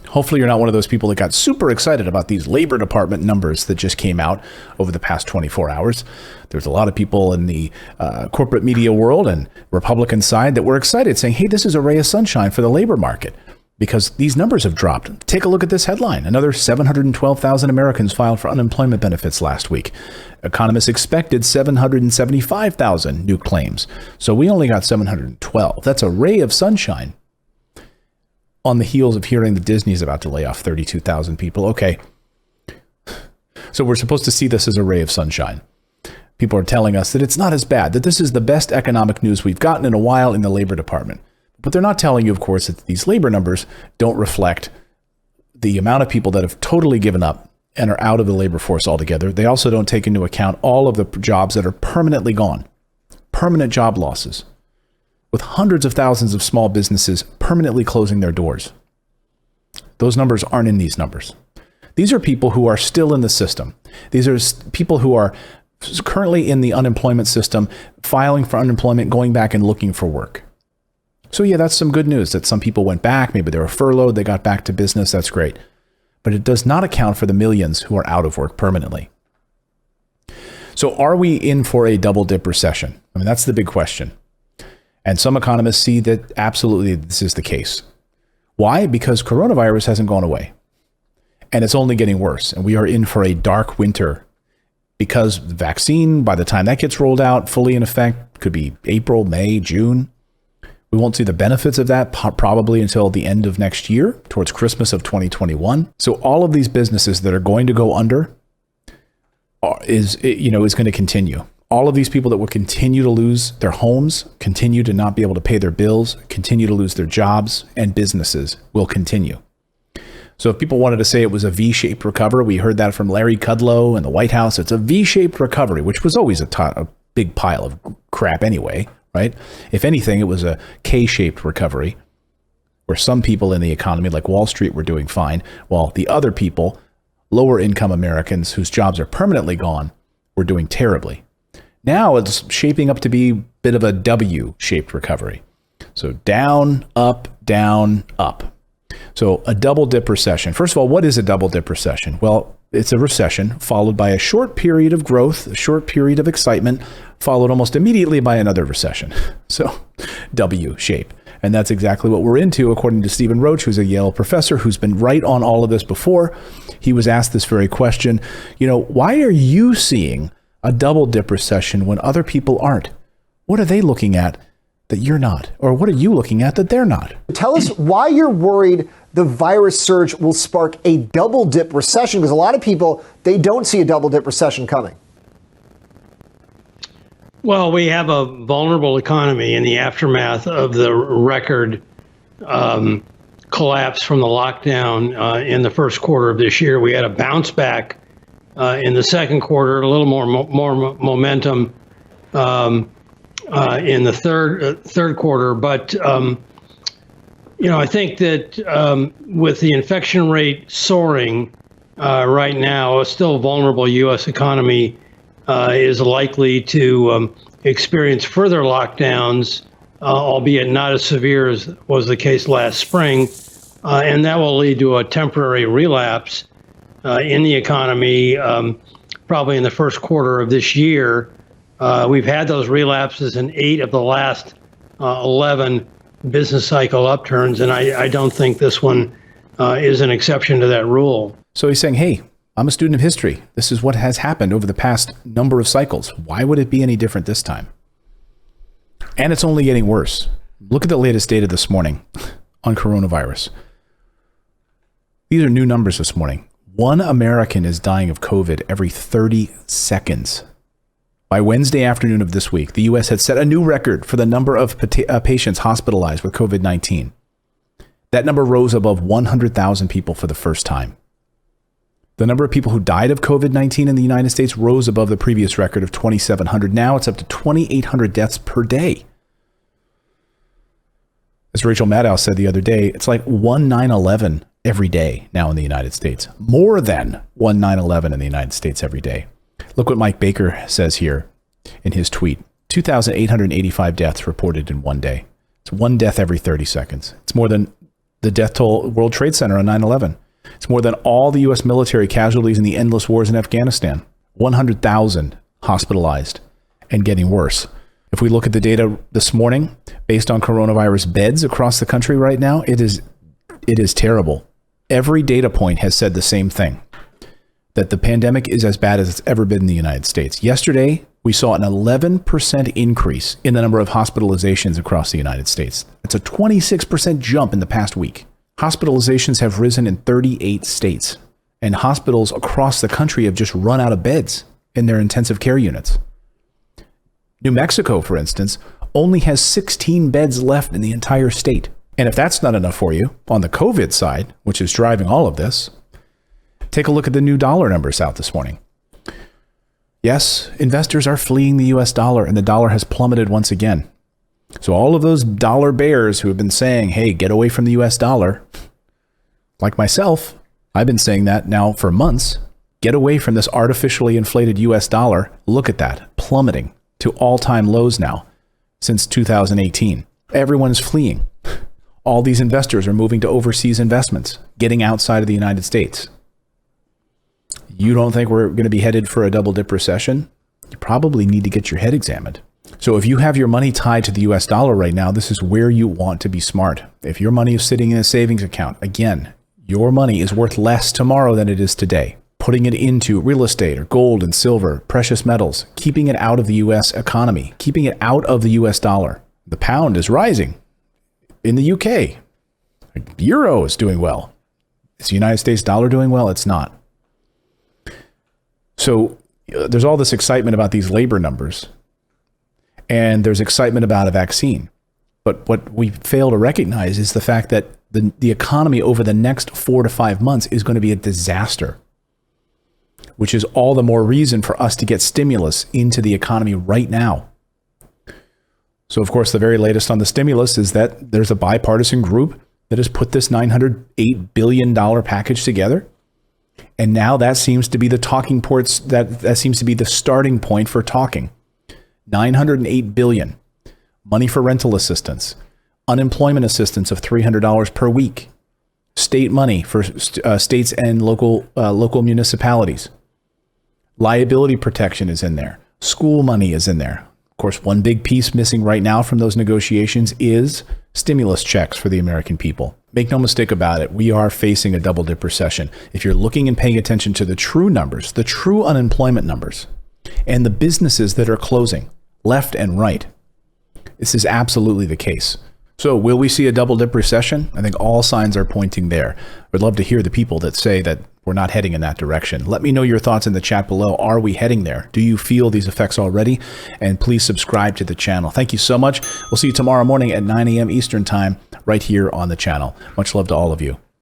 Hopefully you're not one of those people that got super excited about these Labor Department numbers that just came out over the past 24 hours. There's a lot of people in the corporate media world and Republican side that were excited, saying, hey, this is a ray of sunshine for the labor market because these numbers have dropped. Take a look at this headline. Another 712,000 Americans filed for unemployment benefits last week. Economists expected 775,000 new claims. So we only got 712. That's a ray of sunshine. On the heels of hearing that Disney's about to lay off 32,000 people. Okay. So we're supposed to see this as a ray of sunshine. People are telling us that it's not as bad, that this is the best economic news we've gotten in a while in the Labor Department. But they're not telling you, of course, that these labor numbers don't reflect the amount of people that have totally given up and are out of the labor force altogether. They also don't take into account all of the jobs that are permanently gone, permanent job losses, with hundreds of thousands of small businesses permanently closing their doors. Those numbers aren't in these numbers. These are people who are still in the system. These are people who are currently in the unemployment system, filing for unemployment, going back and looking for work. So yeah, that's some good news that some people went back. Maybe they were furloughed. They got back to business. That's great. But it does not account for the millions who are out of work permanently. So are we in for a double dip recession? I mean, that's the big question. And some economists see that absolutely this is the case. Why? Because coronavirus hasn't gone away. And it's only getting worse. And we are in for a dark winter because the vaccine, by the time that gets rolled out, fully in effect, could be April, May, June. We won't see the benefits of that probably until the end of next year, towards Christmas of 2021. So all of these businesses that are going to go under is going to continue. All of these people that will continue to lose their homes, continue to not be able to pay their bills, continue to lose their jobs, and businesses will continue. So if people wanted to say it was a V-shaped recovery, we heard that from Larry Kudlow and the White House. It's a V-shaped recovery, which was always a big pile of crap anyway, right? If anything, it was a K-shaped recovery where some people in the economy, like Wall Street, were doing fine, while the other people, lower income Americans whose jobs are permanently gone, were doing terribly. Now it's shaping up to be a bit of a W-shaped recovery. So down, up, down, up. So a double dip recession. First of all, what is a double dip recession? Well, it's a recession followed by a short period of growth, a short period of excitement, followed almost immediately by another recession. So W shape. And that's exactly what we're into, according to Stephen Roach, who's a Yale professor who's been right on all of this before. He was asked this very question, why are you seeing a double dip recession when other people aren't? What are they looking at that you're not? Or what are you looking at that they're not? Tell us why you're worried the virus surge will spark a double dip recession, because a lot of people, they don't see a double dip recession coming. Well, we have a vulnerable economy in the aftermath of the record collapse from the lockdown in the first quarter of this year. We had a bounce back in the second quarter, a little more momentum in the third quarter. But, I think that with the infection rate soaring right now, a still vulnerable U.S. economy is likely to experience further lockdowns, albeit not as severe as was the case last spring. And that will lead to a temporary relapse in the economy, probably in the first quarter of this year. We've had those relapses in 8 of the last 11 business cycle upturns, and I don't think this one is an exception to that rule. So he's saying, hey, I'm a student of history. This is what has happened over the past number of cycles. Why would it be any different this time? And it's only getting worse. Look at the latest data this morning on coronavirus. These are new numbers this morning. 1 American is dying of COVID every 30 seconds. By Wednesday afternoon of this week, the U.S. had set a new record for the number of patients hospitalized with COVID-19. That number rose above 100,000 people for the first time. The number of people who died of COVID-19 in the United States rose above the previous record of 2,700. Now it's up to 2,800 deaths per day. As Rachel Maddow said the other day, it's like 9/11 every day now in the United States. More than 9/11 in the United States every day. Look what Mike Baker says here in his tweet. 2,885 deaths reported in one day. It's 1 death every 30 seconds. It's more than the death toll World Trade Center on 9/11. It's more than all the U.S. military casualties in the endless wars in Afghanistan. 100,000 hospitalized and getting worse. If we look at the data this morning, based on coronavirus beds across the country right now, it is terrible. Every data point has said the same thing, that the pandemic is as bad as it's ever been in the United States. Yesterday, we saw an 11% increase in the number of hospitalizations across the United States. It's a 26% jump in the past week. Hospitalizations have risen in 38 states, and hospitals across the country have just run out of beds in their intensive care units. New Mexico, for instance, only has 16 beds left in the entire state. And if that's not enough for you, on the COVID side, which is driving all of this, take a look at the new dollar numbers out this morning. Yes, investors are fleeing the US dollar, and the dollar has plummeted once again. So all of those dollar bears who have been saying, hey, get away from the US dollar, like myself, I've been saying that now for months, get away from this artificially inflated US dollar. Look at that, plummeting to all-time lows now since 2018. Everyone's fleeing. All these investors are moving to overseas investments, getting outside of the United States. You don't think we're going to be headed for a double dip recession? You probably need to get your head examined. So if you have your money tied to the US dollar right now, this is where you want to be smart. If your money is sitting in a savings account, again, your money is worth less tomorrow than it is today. Putting it into real estate or gold and silver, precious metals, keeping it out of the US economy, keeping it out of the US dollar. The pound is rising in the UK. Euro is doing well. Is the United States dollar doing well? It's not. So there's all this excitement about these labor numbers, and there's excitement about a vaccine. But what we fail to recognize is the fact that the economy over the next 4 to 5 months is going to be a disaster, which is all the more reason for us to get stimulus into the economy right now. So, of course, the very latest on the stimulus is that there's a bipartisan group that has put this $908 billion package together. And now that seems to be the talking points, that seems to be the starting point for talking. $908 billion, money for rental assistance, unemployment assistance of $300 per week, state money for states and local municipalities. Liability protection is in there. School money is in there. Of course, one big piece missing right now from those negotiations is stimulus checks for the American people. Make no mistake about it, we are facing a double dip recession. If you're looking and paying attention to the true numbers, the true unemployment numbers, and the businesses that are closing left and right, this is absolutely the case. So will we see a double dip recession? I think all signs are pointing there. I'd love to hear the people that say that we're not heading in that direction. Let me know your thoughts in the chat below. Are we heading there? Do you feel these effects already? And please subscribe to the channel. Thank you so much. We'll see you tomorrow morning at 9 a.m. Eastern time right here on the channel. Much love to all of you.